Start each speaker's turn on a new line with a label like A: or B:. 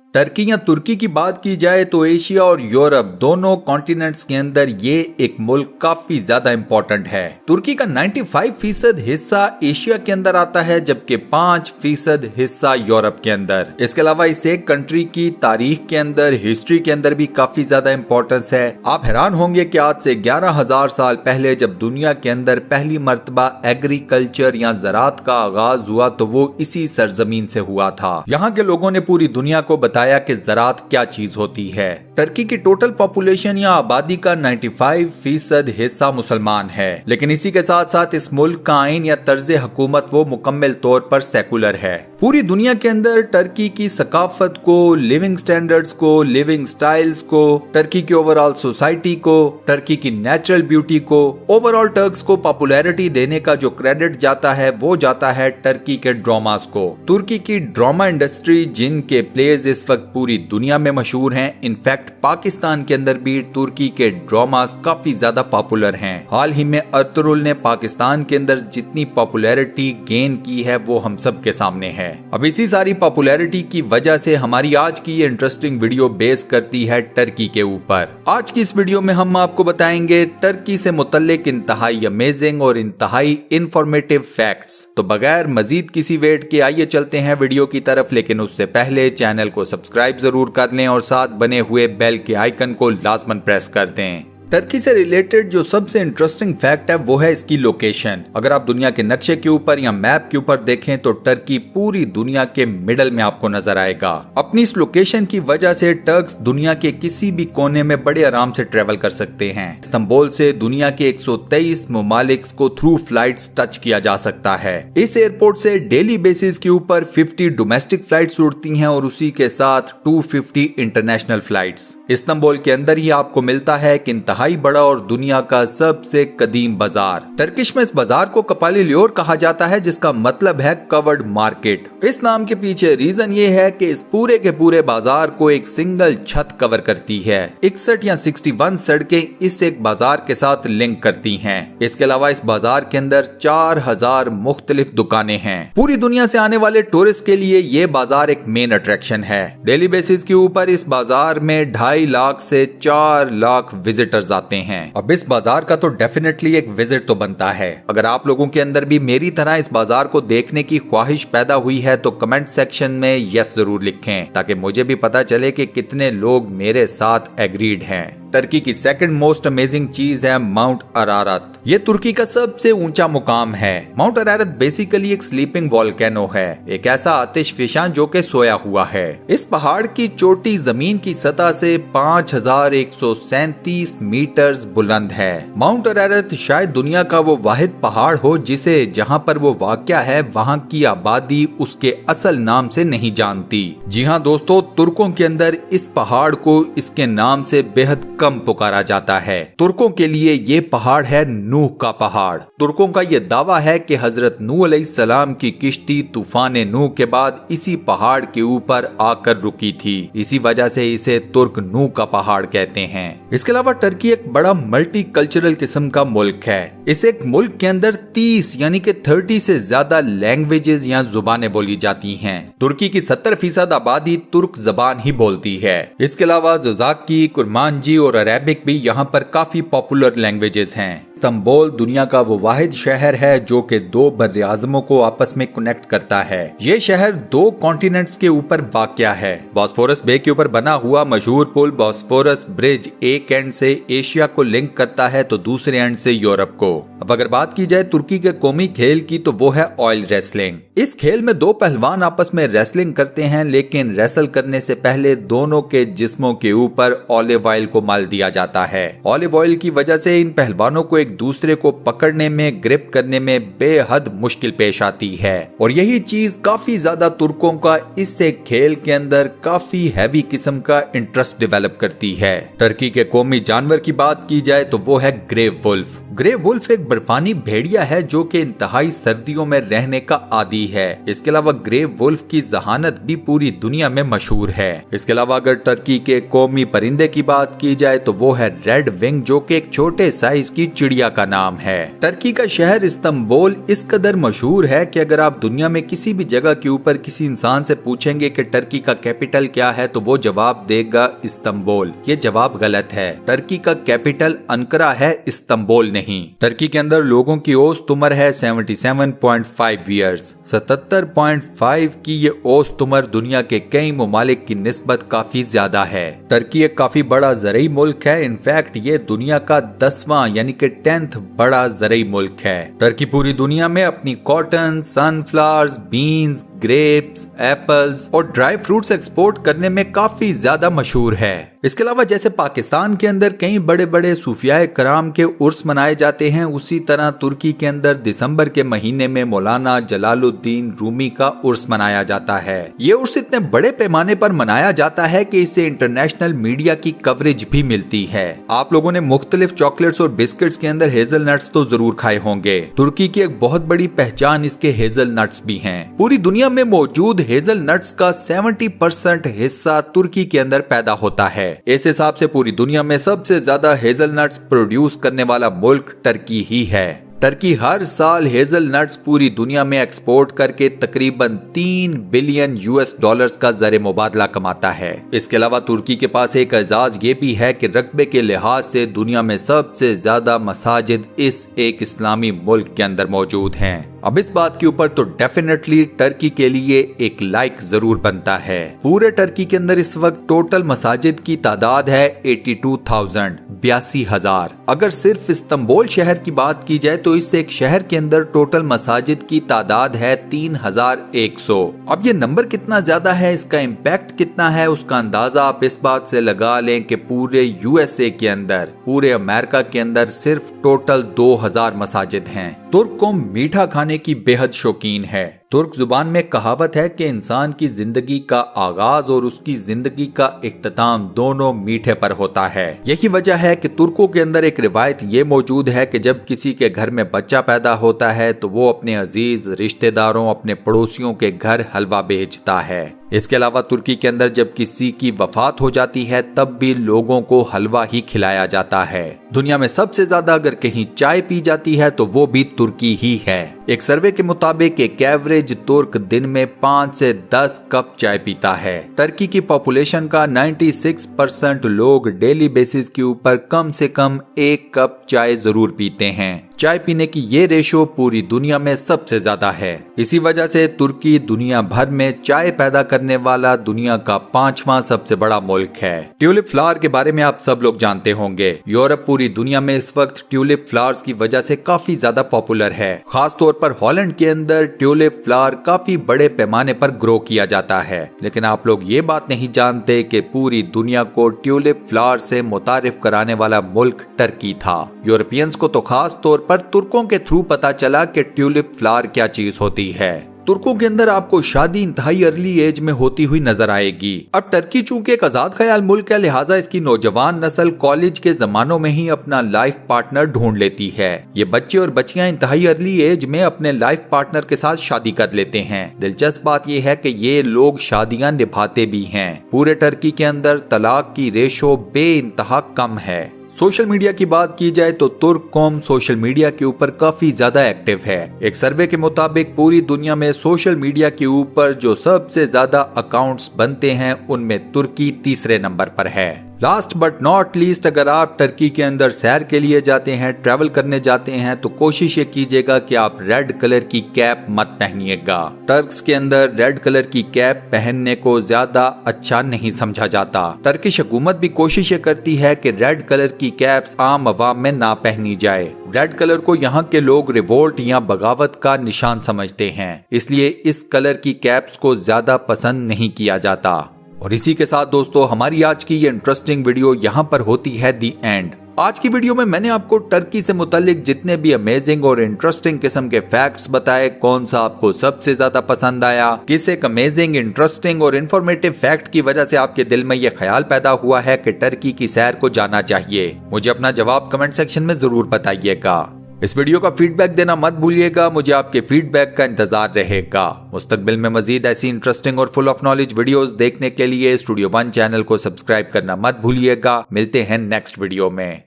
A: Turkey या तुर्की की बात की जाए तो एशिया और यूरोप दोनों कॉन्टिनेंट्स के अंदर ये एक मुल्क काफी ज्यादा इंपॉर्टेंट है। तुर्की का 95% हिस्सा एशिया के अंदर आता है, जबकि 5% हिस्सा यूरोप के अंदर। इसके अलावा इस एक कंट्री की तारीख के अंदर, हिस्ट्री के अंदर भी काफी ज्यादा इंपॉर्टेंस है। आप हैरान होंगे कि आज से 11,000 साल पहले जब दुनिया के अंदर पहली मर्तबा एग्रीकल्चर या ज़राअत का आगाज हुआ तो वो इसी सरजमीन से हुआ था। यहाँ के लोगों ने पूरी दुनिया को बताया कि ज़राअत क्या चीज होती है। टर्की की टोटल पॉपुलेशन या आबादी का 95% हिस्सा मुसलमान है, लेकिन इसी के साथ साथ इस मुल्क का आइन या तर्ज हुकूमत वो मुकम्मल तौर पर सेकुलर है। पूरी दुनिया के अंदर टर्की की सकाफत को, लिविंग स्टैंडर्ड्स को, लिविंग स्टाइल्स को, टर्की की ओवरऑल सोसाइटी को, टर्की की नेचुरल ब्यूटी को, ओवरऑल टर्क्स को पॉपुलैरिटी देने का जो क्रेडिट जाता है वो जाता है टर्की के ड्रामास को। तुर्की की ड्रामा इंडस्ट्री जिनके प्लेज इस वक्त पूरी दुनिया में मशहूर हैं। इनफैक्ट पाकिस्तान के अंदर भी तुर्की के ड्रामास काफी ज्यादा पॉपुलर हैं। हाल ही में अर्तुगरुल ने पाकिस्तान के अंदर जितनी पॉपुलैरिटी गेन की है वो हम सब के सामने है। अब इसी सारी पॉपुलैरिटी की वजह से हमारी आज की ये इंटरेस्टिंग वीडियो बेस करती है टर्की के ऊपर। आज की इस वीडियो में हम आपको बताएंगे टर्की से मुतल्लिक इंतहाई अमेजिंग और इंतहाई इंफॉर्मेटिव फैक्ट्स। तो बगैर मजीद किसी वेट के आइए चलते हैं वीडियो की तरफ, लेकिन उससे पहले चैनल को सब्सक्राइब जरूर कर लें और साथ बने हुए बेल के आइकन को लाजमन प्रेस कर दें। टर्की से रिलेटेड जो सबसे इंटरेस्टिंग फैक्ट है वो है इसकी लोकेशन। अगर आप दुनिया के नक्शे के ऊपर या मैप के ऊपर देखें तो टर्की पूरी दुनिया के मिडल में आपको नजर आएगा। अपनी इस लोकेशन की वजह से टर्क्स दुनिया के किसी भी कोने में बड़े आराम से ट्रेवल कर सकते हैं। इस्तांबुल से दुनिया के 123 ममालिक को थ्रू फ्लाइट्स टच किया जा सकता है। इस एयरपोर्ट से डेली बेसिस के ऊपर 50 डोमेस्टिक फ्लाइट्स उड़ती हैं और उसी के साथ 250 इंटरनेशनल फ्लाइट्स। इस्तांबुल के अंदर ही आपको मिलता है कि इंतहाई बड़ा और दुनिया का सबसे कदीम बाजार। टर्किश में इस बाजार को कपालीलियोर कहा जाता है, जिसका मतलब है कवर्ड मार्केट। इस नाम के पीछे रीजन ये है कि इस पूरे के पूरे बाजार को एक सिंगल छत कवर करती है। 61 या 61 सड़कें इस एक बाजार के साथ लिंक करती हैं। इसके अलावा इस बाजार के अंदर 4000 मुख्तलिफ दुकानें हैं। पूरी दुनिया से आने वाले टूरिस्ट के लिए ये बाजार एक मेन अट्रैक्शन है। डेली बेसिस के ऊपर इस बाजार में 2.5 लाख से 4 लाख विजिटर्स आते हैं। अब इस बाजार का तो डेफिनेटली एक विजिट तो बनता है। अगर आप लोगों के अंदर भी मेरी तरह इस बाजार को देखने की ख्वाहिश पैदा हुई है तो कमेंट सेक्शन में यस जरूर लिखें, ताकि मुझे भी पता चले कि कितने लोग मेरे साथ एग्रीड हैं। टर्की की सेकंड मोस्ट अमेजिंग चीज है माउंट अरारत। ये तुर्की का सबसे ऊंचा मुकाम है। माउंट अरारत बेसिकली एक स्लीपिंग वोल्केनो है, एक ऐसा आतिशफिशां जो के सोया हुआ है। इस पहाड़ की चोटी जमीन की सतह से 5137 मीटर बुलंद है। माउंट अरारत शायद दुनिया का वो वाहिद पहाड़ हो जिसे जहां पर वो वाक़या है वहां की आबादी उसके असल नाम से नहीं जानती। जी हाँ दोस्तों, तुर्कों के अंदर इस पहाड़ को इसके नाम से बेहद कम पुकारा जाता है। तुर्कों के लिए ये पहाड़ है नूह का पहाड़। तुर्कों का ये दावा है कि हजरत नूह अलैहिस्सलाम की किश्ती तूफान नूह के बाद इसी पहाड़ के ऊपर आकर रुकी थी। इसी वजह से इसे तुर्क नूह का पहाड़ कहते हैं। इसके अलावा टर्की एक बड़ा मल्टी कल्चरल किस्म का मुल्क है। इस एक मुल्क के अंदर 30 यानी कि 30 से ज्यादा लैंग्वेजेस या जुबानें बोली जाती हैं। तुर्की की 70% आबादी तुर्क जबान ही बोलती है। इसके अलावा ज़ोज़ाकी, कुर्मानजी और अरेबिक भी यहाँ पर काफी पॉपुलर लैंग्वेजेस हैं। इस्तांबुल दुनिया का वो वाहिद शहर है जो कि 2 बर्र-ए-आज़मों को आपस में कनेक्ट करता है। ये शहर 2 कॉन्टिनेंट्स के ऊपर वाक़या है। बॉस्फोरस बे के ऊपर बना हुआ मशहूर पुल बॉस्फोरस ब्रिज एक एंड से एशिया को लिंक करता है तो दूसरे एंड से यूरोप को। अब अगर बात की जाए तुर्की के कौमी खेल की तो वो है ऑयल रेसलिंग। इस खेल में 2 पहलवान आपस में रेसलिंग करते हैं, लेकिन रेसल करने से पहले दोनों के जिस्मों के ऊपर ऑलिव ऑयल को मल दिया जाता है। ऑलिव ऑयल की वजह से इन पहलवानों को एक दूसरे को पकड़ने में, ग्रिप करने में बेहद मुश्किल पेश आती है। और यही चीज काफी ज्यादा तुर्कों का इस एक खेल के अंदर काफी हैवी किस्म का इंटरेस्ट डेवलप करती है। टर्की के कौमी जानवर की बात की जाए तो वो है ग्रे वुल्फ। ग्रे वुल्फ एक बर्फानी भेड़िया है जो कि इंतहाई सर्दियों में रहने का आदी है। इसके अलावा ग्रे वुल्फ की जहानत भी पूरी दुनिया में मशहूर है। इसके अलावा अगर टर्की के कौमी परिंदे की बात की जाए तो वो है रेड विंग, जो कि एक छोटे साइज की चिड़िया एशिया का नाम है। टर्की का शहर इस्तांबुल इस कदर मशहूर है कि अगर आप दुनिया में किसी भी जगह के ऊपर किसी इंसान से पूछेंगे कि टर्की का कैपिटल क्या है तो वो जवाब देगा इस्तांबुल। ये जवाब गलत है। टर्की का कैपिटल अंकारा है, इस्तांबुल नहीं। टर्की के अंदर लोगों की औसत उम्र है 77.5 ईयर्स। 77.5 की ये औसत उम्र दुनिया के कई ममालिक की निस्बत काफी ज्यादा है। टर्की एक काफी बड़ा ज़रई मुल्क है। इनफैक्ट ये दुनिया का 10वां यानी कि 10th बड़ा ज़रई मुल्क है। टर्की पूरी दुनिया में अपनी cotton, sunflowers, beans, grapes, apples और ड्राई फ्रूट्स एक्सपोर्ट करने में काफी ज्यादा मशहूर है। इसके अलावा जैसे पाकिस्तान के अंदर कई बड़े बड़े सूफियाए कराम के उर्स मनाए जाते हैं, उसी तरह तुर्की के अंदर दिसंबर के महीने में मौलाना जलालुद्दीन रूमी का उर्स मनाया जाता है। ये उर्स इतने बड़े पैमाने पर मनाया जाता है कि इसे इंटरनेशनल मीडिया की कवरेज भी मिलती है। आप लोगों ने मुख्तलिफ चॉकलेट्स और बिस्किट्स के अंदर हेजलनट्स तो जरूर खाए होंगे। तुर्की की एक बहुत बड़ी पहचान इसके हेजलनट्स भी हैं। पूरी दुनिया में मौजूद हेजलनट्स का 70% हिस्सा तुर्की के अंदर पैदा होता है। इस हिसाब से पूरी दुनिया में सबसे ज्यादा हेजलनट्स प्रोड्यूस करने वाला मुल्क टर्की ही है। टर्की हर साल हेजलनट्स पूरी दुनिया में एक्सपोर्ट करके तकरीबन 3 बिलियन US$ का ज़र मुबादला कमाता है। इसके अलावा तुर्की के पास एक एजाज ये भी है कि रकबे के लिहाज से दुनिया में सबसे ज्यादा मसाजिद इस एक इस्लामी मुल्क के अंदर मौजूद हैं। अब इस बात के ऊपर तो डेफिनेटली टर्की के लिए एक लाइक जरूर बनता है। पूरे टर्की के अंदर इस वक्त टोटल मसाजिद की तादाद है 82,000। अगर सिर्फ इस्तांबुल शहर की बात की जाए तो इस एक शहर के अंदर टोटल मसाजिद की तादाद है 3,100। अब ये नंबर कितना ज्यादा है, इसका इम्पैक्ट कितना है, उसका अंदाजा आप इस बात से लगा लें कि पूरे USA के अंदर, पूरे अमेरिका के अंदर सिर्फ टोटल 2,000 मसाजिद हैं। तुर्क कौम मीठा खाने की बेहद शौकीन है। तुर्क जुबान में कहावत है कि इंसान की जिंदगी का आगाज और उसकी जिंदगी का इख्तिताम दोनों मीठे पर होता है। यही वजह है कि तुर्कों के अंदर एक रिवायत ये मौजूद है कि जब किसी के घर में बच्चा पैदा होता है तो वो अपने अजीज रिश्तेदारों, अपने पड़ोसियों के घर हलवा भेजता है। इसके अलावा तुर्की के अंदर जब किसी की वफात हो जाती है तब भी लोगों को हलवा ही खिलाया जाता है। दुनिया में सबसे ज्यादा अगर कहीं चाय पी जाती है तो वो भी तुर्की ही है। एक सर्वे के मुताबिक एक एवरेज तुर्क दिन में 5 से 10 कप चाय पीता है। टर्की की पॉपुलेशन का 96% लोग डेली बेसिस के ऊपर कम से कम 1 कप चाय जरूर पीते हैं। चाय पीने की ये रेशो पूरी दुनिया में सबसे ज्यादा है। इसी वजह से तुर्की दुनिया भर में चाय पैदा करने वाला दुनिया का 5वां सबसे बड़ा मुल्क है। ट्यूलिप फ्लावर के बारे में आप सब लोग जानते होंगे। यूरोप पूरी दुनिया में इस वक्त ट्यूलिप फ्लावर्स की वजह से काफी ज्यादा पॉपुलर है। खास तौर पर हॉलैंड के अंदर ट्यूलिप फ्लावर काफी बड़े पैमाने पर ग्रो किया जाता है। लेकिन आप लोग ये बात नहीं जानते कि पूरी दुनिया को ट्यूलिप फ्लावर से मुतारिफ कराने वाला मुल्क टर्की था। यूरोपियंस को तो खास तौर पर तुर्कों के थ्रू पता चला कि ट्यूलिप फ्लावर क्या चीज होती है। तुर्कों के अंदर आपको शादी इंतहाई अर्ली एज में होती हुई नजर आएगी। अब टर्की चूंकि एक आजाद ख्याल मुल्क है, लिहाजा इसकी नौजवान नस्ल कॉलेज के जमानों में ही अपना लाइफ पार्टनर ढूंढ लेती है। ये बच्चे और बच्चियां इंतहाई अर्ली एज में अपने लाइफ पार्टनर के साथ शादी कर लेते हैं। दिलचस्प बात यह है कि ये लोग शादियां निभाते भी हैं। पूरे टर्की के अंदर तलाक की रेशो बेइंतहा कम है। सोशल मीडिया की बात की जाए तो तुर्क कौम सोशल मीडिया के ऊपर काफी ज्यादा एक्टिव है। एक सर्वे के मुताबिक पूरी दुनिया में सोशल मीडिया के ऊपर जो सबसे ज्यादा अकाउंट्स बनते हैं उनमें तुर्की तीसरे नंबर पर है। लास्ट बट नॉट लीस्ट, अगर आप टर्की के अंदर सैर के लिए जाते हैं, ट्रैवल करने जाते हैं, तो कोशिश ये कीजिएगा कि आप रेड कलर की कैप मत पहनिएगा। टर्क्स के अंदर रेड कलर की कैप पहनने को ज्यादा अच्छा नहीं समझा जाता। टर्किश हुकूमत भी कोशिश ये करती है कि रेड कलर की कैप्स आम आवाम में ना पहनी जाए। रेड कलर को यहाँ के लोग रिवोल्ट या बगावत का निशान समझते हैं, इसलिए इस कलर की कैप्स को ज्यादा पसंद नहीं किया जाता। और इसी के साथ दोस्तों हमारी आज की ये इंटरेस्टिंग वीडियो यहाँ पर होती है दी एंड। आज की वीडियो में मैंने आपको टर्की से मुतालिक जितने भी अमेजिंग और इंटरेस्टिंग किस्म के फैक्ट्स बताए, कौन सा आपको सबसे ज्यादा पसंद आया, किस एक अमेजिंग, इंटरेस्टिंग और इन्फॉर्मेटिव फैक्ट की वजह से आपके दिल में ये ख्याल पैदा हुआ है कि टर्की की सैर को जाना चाहिए, मुझे अपना जवाब कमेंट सेक्शन में जरूर बताइएगा। इस वीडियो का फीडबैक देना मत भूलिएगा, मुझे आपके फीडबैक का इंतजार रहेगा। मुस्तकबिल में मजीद ऐसी इंटरेस्टिंग और फुल ऑफ नॉलेज वीडियोस देखने के लिए स्टूडियो 1 चैनल को सब्सक्राइब करना मत भूलिएगा। मिलते हैं नेक्स्ट वीडियो में।